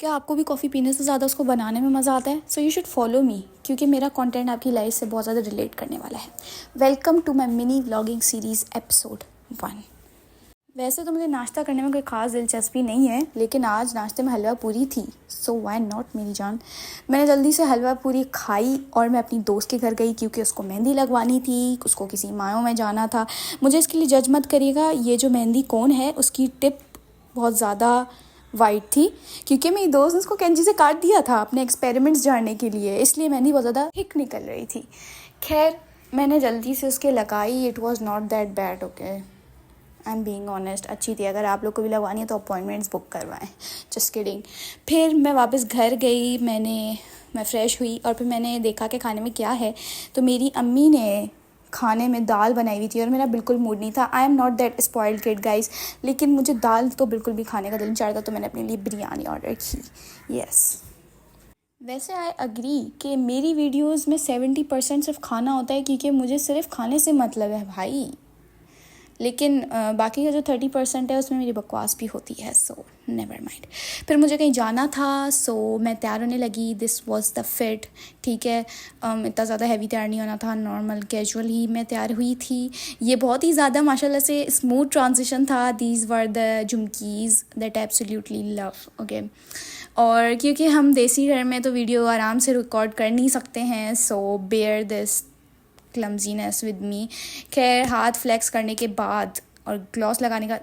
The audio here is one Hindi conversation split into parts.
क्या आपको भी कॉफ़ी पीने से ज़्यादा उसको बनाने में मज़ा आता है? So you should follow me, क्योंकि मेरा कंटेंट आपकी लाइफ से बहुत ज़्यादा रिलेट करने वाला है। Welcome to my mini vlogging series episode 1। वैसे तो मुझे नाश्ता करने में कोई ख़ास दिलचस्पी नहीं है, लेकिन आज नाश्ते में हलवा पूरी थी, सो व्हाई नॉट मेरी जान। मैंने जल्दी से हलवा पूरी खाई और मैं अपनी दोस्त के घर गई क्योंकि उसको मेहंदी लगवानी थी, उसको किसी मायों में जाना था। मुझे इसके लिए जज मत करिएगा, ये जो मेहंदी कोन है उसकी टिप बहुत ज़्यादा वाइट थी, क्योंकि मेरी दोस्त ने उसको कैंची से काट दिया था अपने एक्सपेरिमेंट्स जानने के लिए, इसलिए मेहंदी बहुत ज़्यादा थिक निकल रही थी। खैर, मैंने जल्दी से उसके लगाई। It was not that bad, okay, I am being honest, अच्छी थी। अगर आप लोग को भी लगवानी है तो अपॉइंटमेंट्स बुक करवाएं, जस्ट किडिंग। फिर मैं वापस घर गई, मैं फ़्रेश हुई और फिर मैंने देखा कि खाने में क्या है। तो मेरी अम्मी ने खाने में दाल बनाई हुई थी और मेरा बिल्कुल मूड नहीं था। I am not that spoiled kid guys, लेकिन मुझे दाल तो बिल्कुल भी खाने का दिल नहीं चाह रहा था, तो मैंने अपने लिए बिरयानी ऑर्डर की। यस, वैसे आई अग्री कि मेरी वीडियोस में 70% सिर्फ खाना होता है, क्योंकि मुझे सिर्फ खाने से मतलब है भाई। लेकिन बाकी का जो 30% है उसमें मेरी बकवास भी होती है, सो नेवर माइंड। फिर मुझे कहीं जाना था, सो मैं तैयार होने लगी। दिस वाज द फिट, ठीक है। इतना ज़्यादा हैवी तैयार नहीं होना था, नॉर्मल कैजुअल ही मैं तैयार हुई थी। ये बहुत ही ज़्यादा माशाल्लाह से स्मूथ ट्रांजिशन था। These were the jhumkis that absolutely love, okay. और क्योंकि हम देसी घर में तो वीडियो आराम से रिकॉर्ड कर नहीं सकते हैं, so bear this clumsiness with me. खैर, हाथ फ्लेक्स करने के बाद और ग्लॉस लगाने का,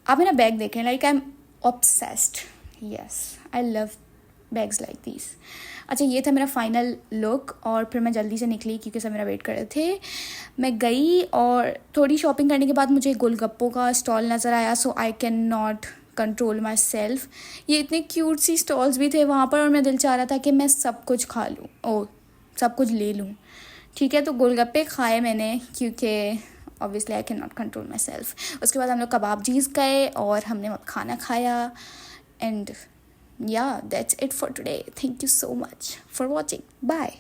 आप मेरा बैग देखें, like I am obsessed. Yes, I love bags like this. अच्छा, ये था मेरा फाइनल लुक और फिर मैं जल्दी से निकली क्योंकि सब मेरा वेट कर रहे थे। मैं गई और थोड़ी शॉपिंग करने के बाद मुझे गोलगप्पों का स्टॉल नज़र आया, so I can not control myself. ये इतने क्यूट सी स्टॉल्स भी थे वहाँ पर और मेरा दिल चाह रहा था कि मैं सब कुछ खा लूँ, ओ सब कुछ ले लूँ, ठीक है। तो गोलगप्पे खाए मैंने क्योंकि obviously I can not control my self. उसके बाद हम लोग कबाबजीज़ गए और हमने खाना खाया। And yeah that's it for today. Thank you so much for watching, bye.